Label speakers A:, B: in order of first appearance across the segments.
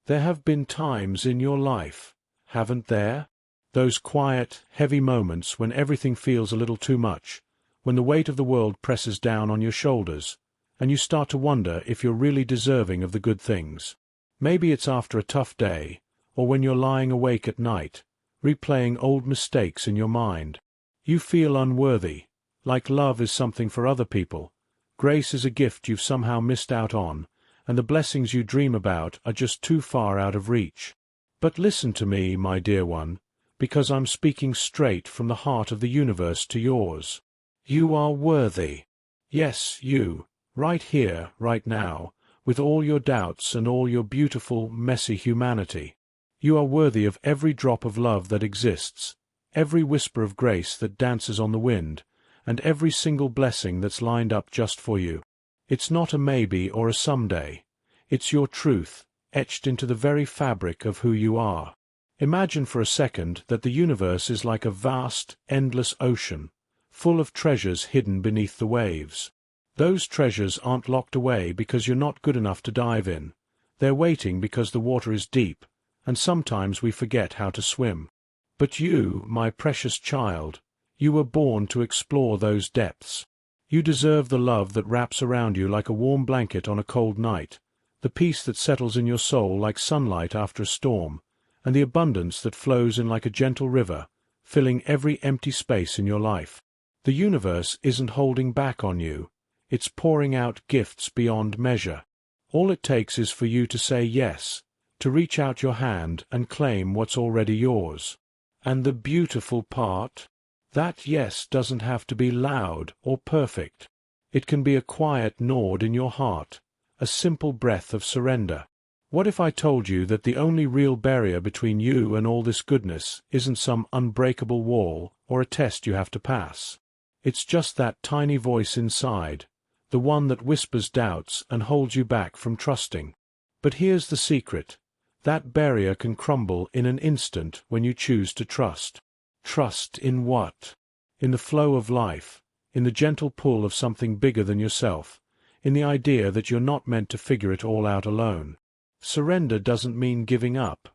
A: There have been times in your life, haven't there? Those quiet, heavy moments when everything feels a little too much, when the weight of the world presses down on your shoulders, and you start to wonder if you're really deserving of the good things. Maybe it's after a tough day, or when you're lying awake at night, replaying old mistakes in your mind. You feel unworthy, like love is something for other people, grace is a gift you've somehow missed out on, and the blessings you dream about are just too far out of reach. But listen to me, my dear one, because I'm speaking straight from the heart of the universe to yours. You are worthy. Yes, you, right here, right now, with all your doubts and all your beautiful, messy humanity. You are worthy of every drop of love that exists, every whisper of grace that dances on the wind, and every single blessing that's lined up just for you. It's not a maybe or a someday. It's your truth, etched into the very fabric of who you are. Imagine for a second that the universe is like a vast, endless ocean, full of treasures hidden beneath the waves. Those treasures aren't locked away because you're not good enough to dive in. They're waiting because the water is deep, and sometimes we forget how to swim. But you, my precious child, you were born to explore those depths. You deserve the love that wraps around you like a warm blanket on a cold night, the peace that settles in your soul like sunlight after a storm, and the abundance that flows in like a gentle river, filling every empty space in your life. The universe isn't holding back on you. It's pouring out gifts beyond measure. All it takes is for you to say yes, to reach out your hand and claim what's already yours. And the beautiful part? That yes doesn't have to be loud or perfect. It can be a quiet nod in your heart, a simple breath of surrender. What if I told you that the only real barrier between you and all this goodness isn't some unbreakable wall or a test you have to pass? It's just that tiny voice inside, the one that whispers doubts and holds you back from trusting. But here's the secret. That barrier can crumble in an instant when you choose to trust. Trust in what? In the flow of life, in the gentle pull of something bigger than yourself, in the idea that you're not meant to figure it all out alone. Surrender doesn't mean giving up.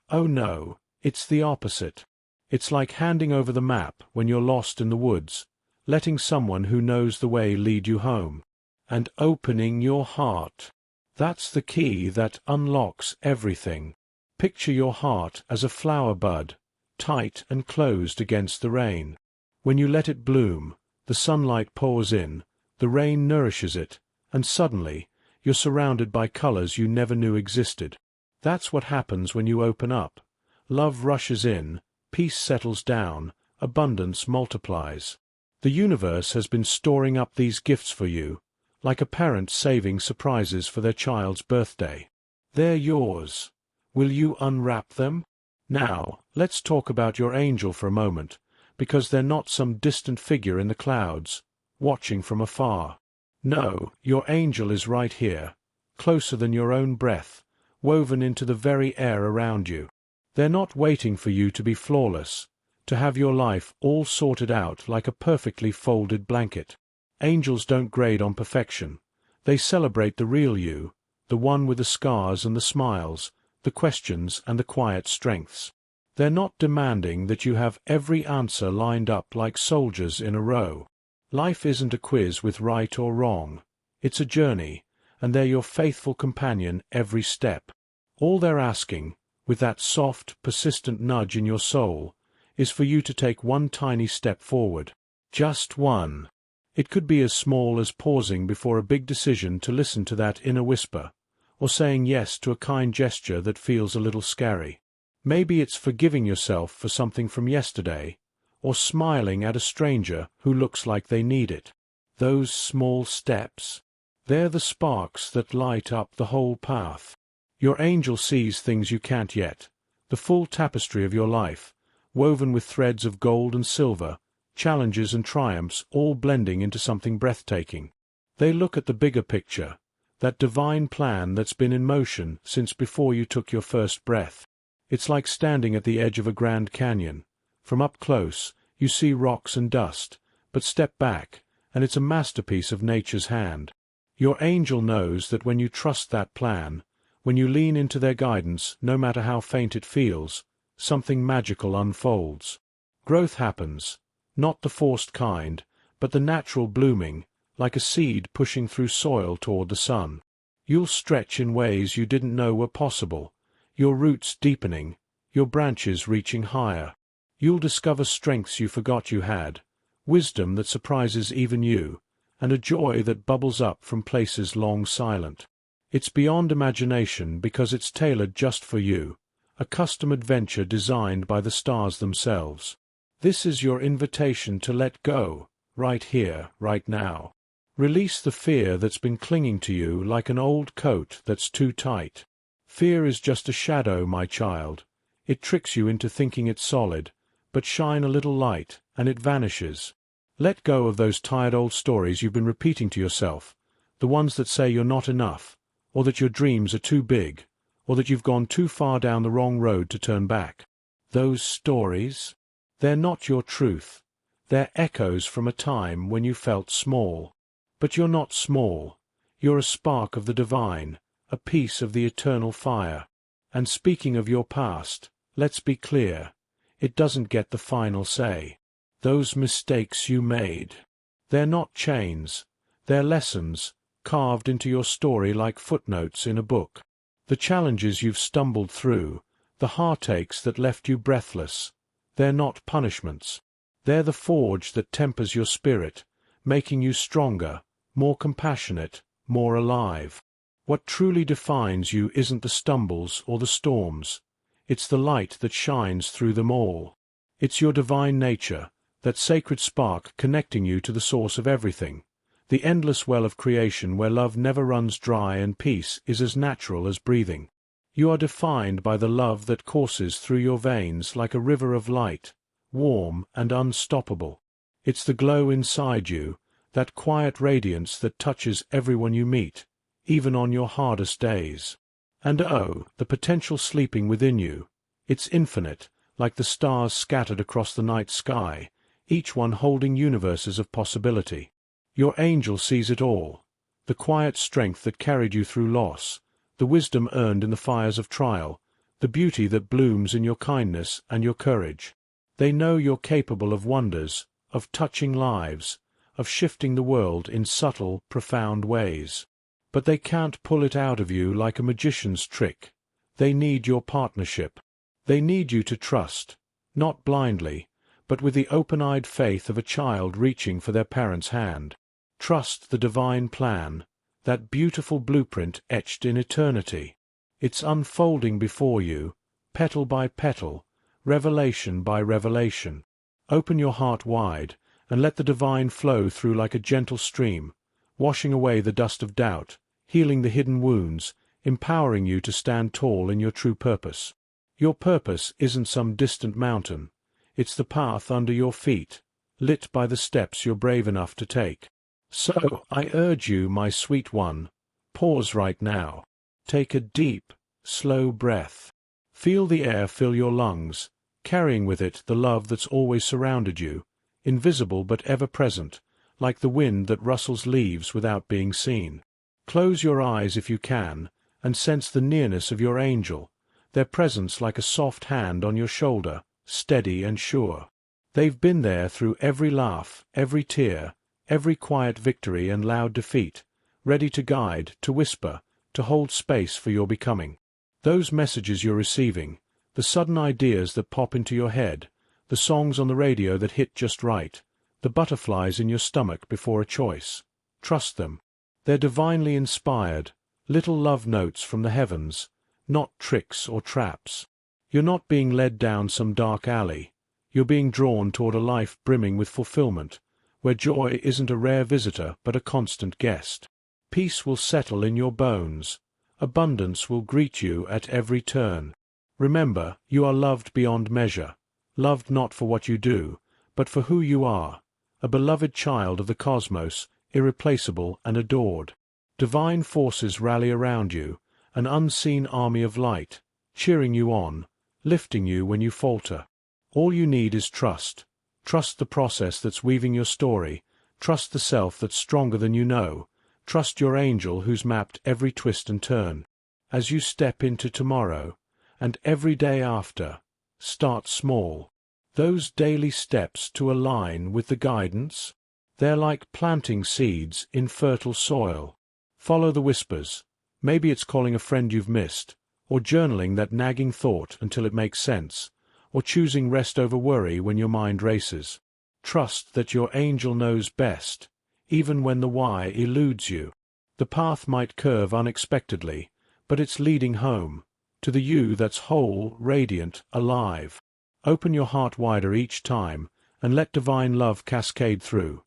A: Oh no, it's the opposite. It's like handing over the map when you're lost in the woods, letting someone who knows the way lead you home, and opening your heart. That's the key that unlocks everything. Picture your heart as a flower bud, tight and closed against the rain. When you let it bloom, the sunlight pours in, the rain nourishes it, and suddenly, you're surrounded by colors you never knew existed. That's what happens when you open up. Love rushes in, peace settles down, abundance multiplies. The universe has been storing up these gifts for you, like a parent saving surprises for their child's birthday. They're yours. Will you unwrap them? Now, let's talk about your angel for a moment, because they're not some distant figure in the clouds, watching from afar. No, your angel is right here, closer than your own breath, woven into the very air around you. They're not waiting for you to be flawless, to have your life all sorted out like a perfectly folded blanket. Angels don't grade on perfection. They celebrate the real you, the one with the scars and the smiles, the questions and the quiet strengths. They're not demanding that you have every answer lined up like soldiers in a row. Life isn't a quiz with right or wrong. It's a journey, and they're your faithful companion every step. All they're asking, with that soft, persistent nudge in your soul, is for you to take one tiny step forward. Just one. It could be as small as pausing before a big decision to listen to that inner whisper, or saying yes to a kind gesture that feels a little scary. Maybe it's forgiving yourself for something from yesterday, or smiling at a stranger who looks like they need it. Those small steps, they're the sparks that light up the whole path. Your angel sees things you can't yet, the full tapestry of your life, woven with threads of gold and silver, challenges and triumphs all blending into something breathtaking. They look at the bigger picture, that divine plan that's been in motion since before you took your first breath. It's like standing at the edge of a Grand Canyon. From up close, you see rocks and dust, but step back, and it's a masterpiece of nature's hand. Your angel knows that when you trust that plan, When you lean into their guidance, no matter how faint it feels, something magical unfolds. Growth happens, not the forced kind, but the natural blooming, like a seed pushing through soil toward the sun. You'll stretch in ways you didn't know were possible, your roots deepening, your branches reaching higher. You'll discover strengths you forgot you had, wisdom that surprises even you, and a joy that bubbles up from places long silent. It's beyond imagination because it's tailored just for you, a custom adventure designed by the stars themselves. This is your invitation to let go, right here, right now. Release the fear that's been clinging to you like an old coat that's too tight. Fear is just a shadow, my child. It tricks you into thinking it's solid, but shine a little light, and it vanishes. Let go of those tired old stories you've been repeating to yourself, the ones that say you're not enough, or that your dreams are too big, or that you've gone too far down the wrong road to turn back. Those stories? They're not your truth. They're echoes from a time when you felt small. But you're not small. You're a spark of the divine, a piece of the eternal fire. And speaking of your past, let's be clear. It doesn't get the final say. Those mistakes you made. They're not chains. They're lessons, carved into your story like footnotes in a book. The challenges you've stumbled through, the heartaches that left you breathless, they're not punishments. They're the forge that tempers your spirit, making you stronger, more compassionate, more alive. What truly defines you isn't the stumbles or the storms. It's the light that shines through them all. It's your divine nature, that sacred spark connecting you to the source of everything, the endless well of creation where love never runs dry and peace is as natural as breathing. You are defined by the love that courses through your veins like a river of light, warm and unstoppable. It's the glow inside you, that quiet radiance that touches everyone you meet, even on your hardest days. And oh, the potential sleeping within you. It's infinite, like the stars scattered across the night sky, each one holding universes of possibility. Your angel sees it all, the quiet strength that carried you through loss, the wisdom earned in the fires of trial, the beauty that blooms in your kindness and your courage. They know you're capable of wonders, of touching lives, of shifting the world in subtle, profound ways. But they can't pull it out of you like a magician's trick. They need your partnership. They need you to trust, not blindly, but with the open-eyed faith of a child reaching for their parent's hand. Trust the divine plan, that beautiful blueprint etched in eternity. It's unfolding before you, petal by petal, revelation by revelation. Open your heart wide, and let the divine flow through like a gentle stream, washing away the dust of doubt, healing the hidden wounds, empowering you to stand tall in your true purpose. Your purpose isn't some distant mountain. It's the path under your feet, lit by the steps you're brave enough to take. So, I urge you, my sweet one, pause right now. Take a deep, slow breath. Feel the air fill your lungs, carrying with it the love that's always surrounded you, invisible but ever present, like the wind that rustles leaves without being seen. Close your eyes if you can, and sense the nearness of your angel, their presence like a soft hand on your shoulder, steady and sure. They've been there through every laugh, every tear, every quiet victory and loud defeat, ready to guide, to whisper, to hold space for your becoming. Those messages you're receiving, the sudden ideas that pop into your head, the songs on the radio that hit just right, the butterflies in your stomach before a choice. Trust them. They're divinely inspired, little love notes from the heavens, not tricks or traps. You're not being led down some dark alley. You're being drawn toward a life brimming with fulfillment, where joy isn't a rare visitor but a constant guest. Peace will settle in your bones. Abundance will greet you at every turn. Remember, you are loved beyond measure, loved not for what you do, but for who you are, a beloved child of the cosmos, irreplaceable and adored. Divine forces rally around you, an unseen army of light, cheering you on, lifting you when you falter. All you need is trust. Trust the process that's weaving your story. Trust the self that's stronger than you know. Trust your angel who's mapped every twist and turn. as you step into tomorrow, and every day after. Start small. Those daily steps to align with the guidance? They're like planting seeds in fertile soil. Follow the whispers. Maybe it's calling a friend you've missed, or journaling that nagging thought until it makes sense, or choosing rest over worry when your mind races. Trust that your angel knows best, even when the why eludes you. The path might curve unexpectedly, but it's leading home, to the you that's whole, radiant, alive. Open your heart wider each time, and let divine love cascade through,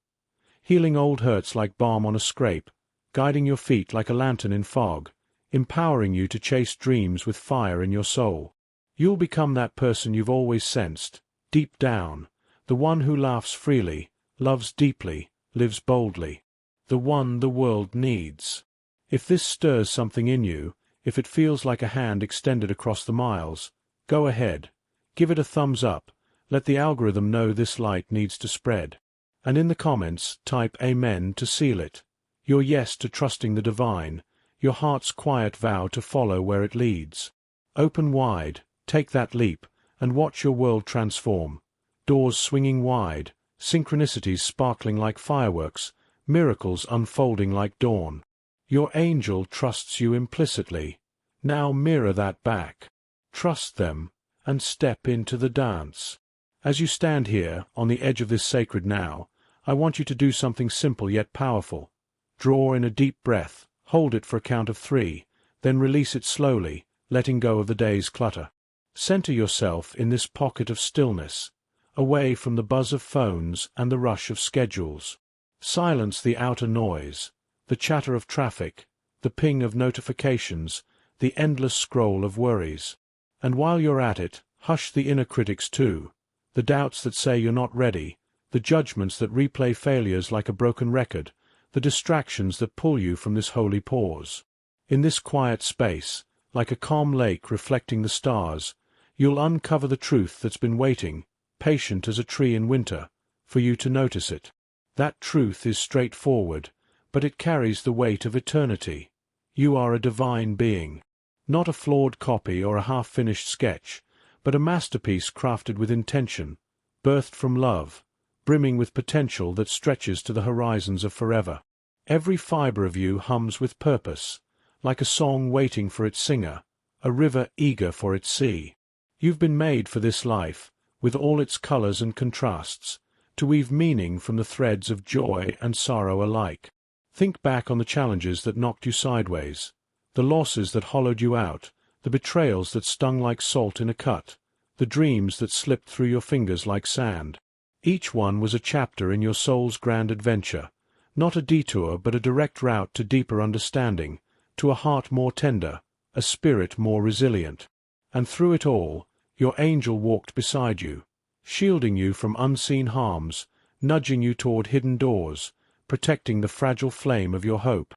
A: healing old hurts like balm on a scrape, guiding your feet like a lantern in fog, empowering you to chase dreams with fire in your soul. You'll become that person you've always sensed, deep down, the one who laughs freely, loves deeply, lives boldly, the one the world needs. If this stirs something in you, if it feels like a hand extended across the miles, go ahead. Give it a thumbs up, let the algorithm know this light needs to spread. And in the comments, type Amen to seal it. Your yes to trusting the divine, your heart's quiet vow to follow where it leads. Open wide, take that leap, and watch your world transform. Doors swinging wide, synchronicities sparkling like fireworks, miracles unfolding like dawn. Your angel trusts you implicitly. Now mirror that back. Trust them, and step into the dance. As you stand here, on the edge of this sacred now, I want you to do something simple yet powerful. Draw in a deep breath, hold it for a count of 3, then release it slowly, letting go of the day's clutter. Center yourself in this pocket of stillness, away from the buzz of phones and the rush of schedules. Silence the outer noise, the chatter of traffic, the ping of notifications, the endless scroll of worries. And while you're at it, hush the inner critics too, the doubts that say you're not ready, the judgments that replay failures like a broken record, the distractions that pull you from this holy pause. In this quiet space, like a calm lake reflecting the stars, you'll uncover the truth that's been waiting, patient as a tree in winter, for you to notice it. That truth is straightforward, but it carries the weight of eternity. You are a divine being. Not a flawed copy or a half-finished sketch, but a masterpiece crafted with intention, birthed from love, brimming with potential that stretches to the horizons of forever. Every fiber of you hums with purpose, like a song waiting for its singer, a river eager for its sea. You've been made for this life, with all its colors and contrasts, to weave meaning from the threads of joy and sorrow alike. Think back on the challenges that knocked you sideways, the losses that hollowed you out, the betrayals that stung like salt in a cut, the dreams that slipped through your fingers like sand. Each one was a chapter in your soul's grand adventure, not a detour but a direct route to deeper understanding, to a heart more tender, a spirit more resilient. And through it all, your angel walked beside you, shielding you from unseen harms, nudging you toward hidden doors, protecting the fragile flame of your hope.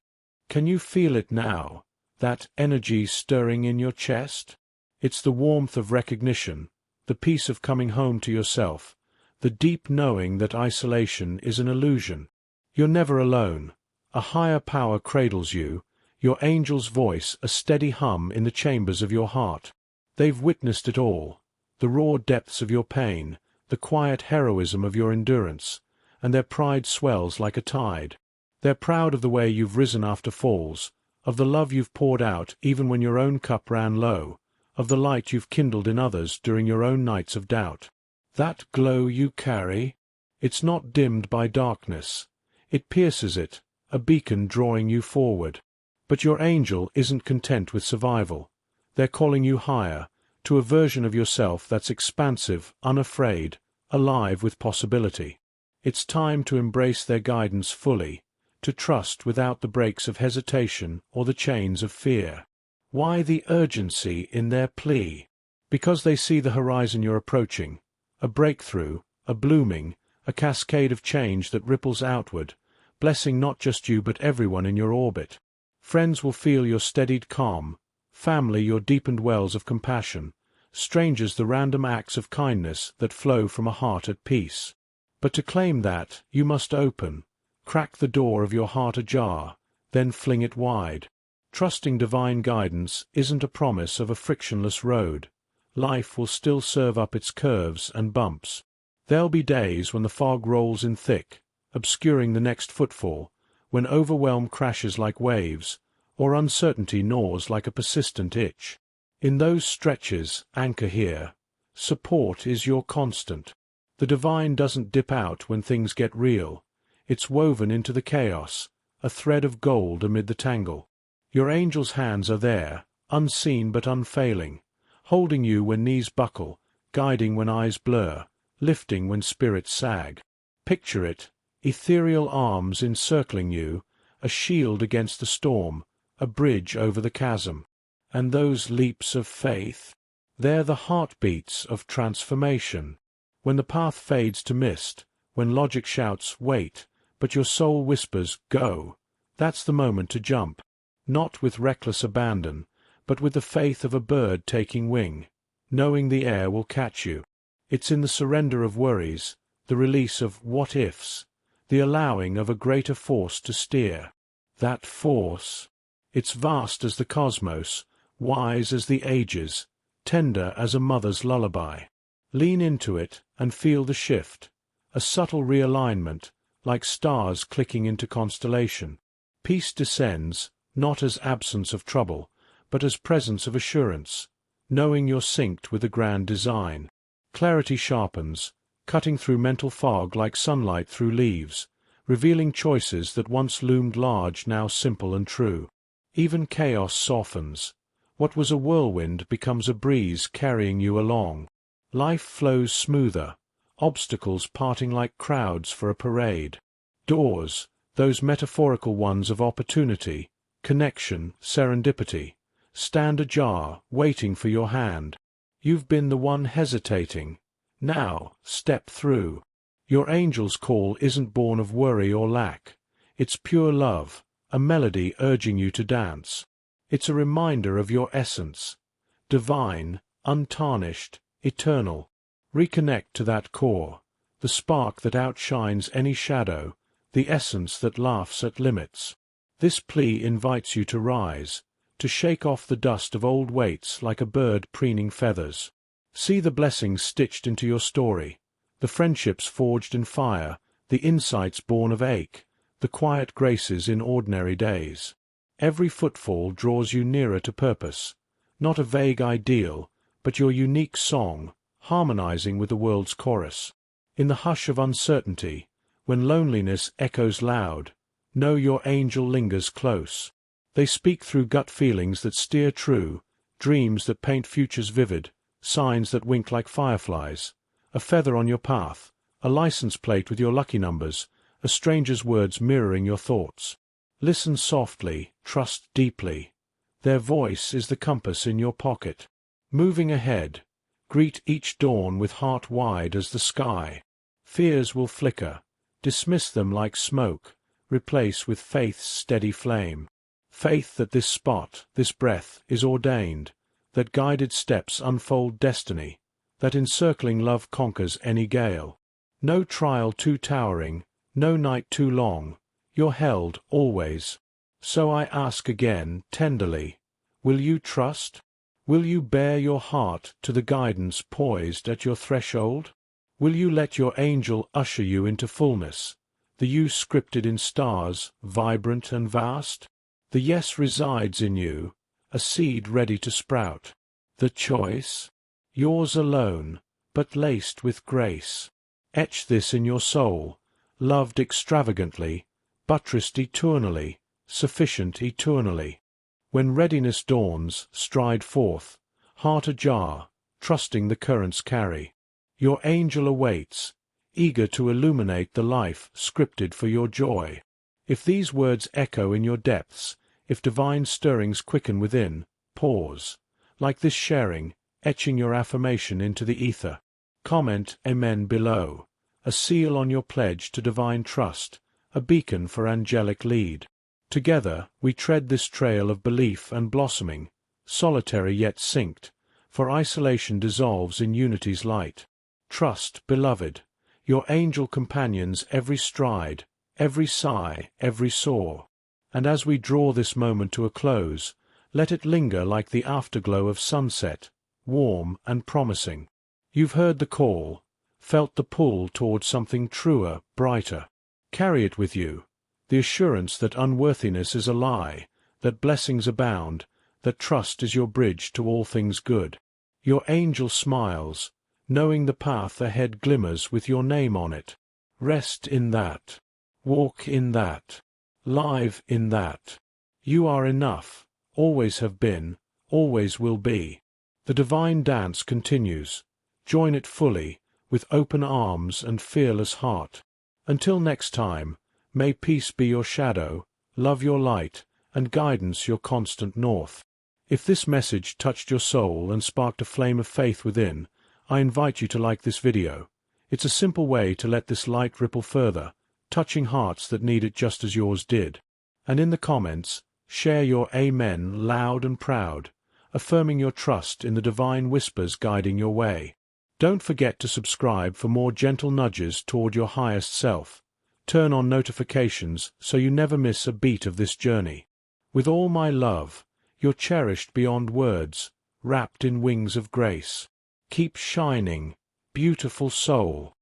A: Can you feel it now, that energy stirring in your chest? It's the warmth of recognition, the peace of coming home to yourself, the deep knowing that isolation is an illusion. You're never alone. A higher power cradles you, your angel's voice a steady hum in the chambers of your heart. They've witnessed it all, the raw depths of your pain, the quiet heroism of your endurance, and their pride swells like a tide. They're proud of the way you've risen after falls, of the love you've poured out even when your own cup ran low, of the light you've kindled in others during your own nights of doubt. That glow you carry, it's not dimmed by darkness. It pierces it, a beacon drawing you forward. But your angel isn't content with survival. They're calling you higher, to a version of yourself that's expansive, unafraid, alive with possibility. It's time to embrace their guidance fully, to trust without the brakes of hesitation or the chains of fear. Why the urgency in their plea? Because they see the horizon you're approaching, a breakthrough, a blooming, a cascade of change that ripples outward, blessing not just you but everyone in your orbit. Friends will feel your steadied calm, family your deepened wells of compassion, strangers the random acts of kindness that flow from a heart at peace. But to claim that, you must open, crack the door of your heart ajar, then fling it wide. Trusting divine guidance isn't a promise of a frictionless road. Life will still serve up its curves and bumps. There'll be days when the fog rolls in thick, obscuring the next footfall, when overwhelm crashes like waves, or uncertainty gnaws like a persistent itch. In those stretches, anchor here. Support is your constant. The divine doesn't dip out when things get real. It's woven into the chaos, a thread of gold amid the tangle. Your angel's hands are there, unseen but unfailing, holding you when knees buckle, guiding when eyes blur, lifting when spirits sag. Picture it, ethereal arms encircling you, a shield against the storm, a bridge over the chasm. And those leaps of faith? They're the heartbeats of transformation. When the path fades to mist, when logic shouts, wait, but your soul whispers, go, that's the moment to jump. Not with reckless abandon, but with the faith of a bird taking wing, knowing the air will catch you. It's in the surrender of worries, the release of what-ifs, the allowing of a greater force to steer. That force, it's vast as the cosmos, wise as the ages, tender as a mother's lullaby. Lean into it and feel the shift, a subtle realignment, like stars clicking into constellation. Peace descends, not as absence of trouble, but as presence of assurance, knowing you're synced with a grand design. Clarity sharpens, cutting through mental fog like sunlight through leaves, revealing choices that once loomed large now simple and true. Even chaos softens. What was a whirlwind becomes a breeze carrying you along. Life flows smoother, obstacles parting like crowds for a parade. Doors, those metaphorical ones of opportunity, connection, serendipity, stand ajar, waiting for your hand. You've been the one hesitating. Now, step through. Your angel's call isn't born of worry or lack. It's pure love, a melody urging you to dance. It's a reminder of your essence. Divine, untarnished, eternal. Reconnect to that core, the spark that outshines any shadow, the essence that laughs at limits. This plea invites you to rise, to shake off the dust of old weights like a bird preening feathers. See the blessings stitched into your story, the friendships forged in fire, the insights born of ache, the quiet graces in ordinary days. Every footfall draws you nearer to purpose, not a vague ideal, but your unique song, harmonizing with the world's chorus. In the hush of uncertainty, when loneliness echoes loud, know your angel lingers close. They speak through gut feelings that steer true, dreams that paint futures vivid, signs that wink like fireflies. A feather on your path, a license plate with your lucky numbers, a stranger's words mirroring your thoughts. Listen softly, trust deeply. Their voice is the compass in your pocket. Moving ahead, greet each dawn with heart wide as the sky. Fears will flicker. Dismiss them like smoke. Replace with faith's steady flame. Faith that this spot, this breath, is ordained, that guided steps unfold destiny, that encircling love conquers any gale. No trial too towering, no night too long, you're held always. So I ask again, tenderly, will you trust? Will you bare your heart to the guidance poised at your threshold? Will you let your angel usher you into fullness, the you scripted in stars, vibrant and vast? The yes resides in you, a seed ready to sprout. The choice? Yours alone, but laced with grace. Etch this in your soul, loved extravagantly, buttressed eternally, sufficient eternally. When readiness dawns, stride forth, heart ajar, trusting the currents carry. Your angel awaits, eager to illuminate the life scripted for your joy. If these words echo in your depths, if divine stirrings quicken within, pause. Like this sharing, etching your affirmation into the ether. Comment Amen below, a seal on your pledge to divine trust, a beacon for angelic lead. Together we tread this trail of belief and blossoming, solitary yet synced, for isolation dissolves in unity's light. Trust, beloved, your angel companions every stride, every sigh, every soar. And as we draw this moment to a close, let it linger like the afterglow of sunset, warm and promising. You've heard the call, felt the pull towards something truer, brighter. Carry it with you, the assurance that unworthiness is a lie, that blessings abound, that trust is your bridge to all things good. Your angel smiles, knowing the path ahead glimmers with your name on it. Rest in that. Walk in that. Live in that. You are enough, always have been, always will be. The divine dance continues. Join it fully, with open arms and fearless heart. Until next time, may peace be your shadow, love your light, and guidance your constant north. If this message touched your soul and sparked a flame of faith within, I invite you to like this video. It's a simple way to let this light ripple further, touching hearts that need it just as yours did. And in the comments, share your Amen loud and proud, affirming your trust in the divine whispers guiding your way. Don't forget to subscribe for more gentle nudges toward your highest self. Turn on notifications so you never miss a beat of this journey. With all my love, you're cherished beyond words, wrapped in wings of grace. Keep shining, beautiful soul.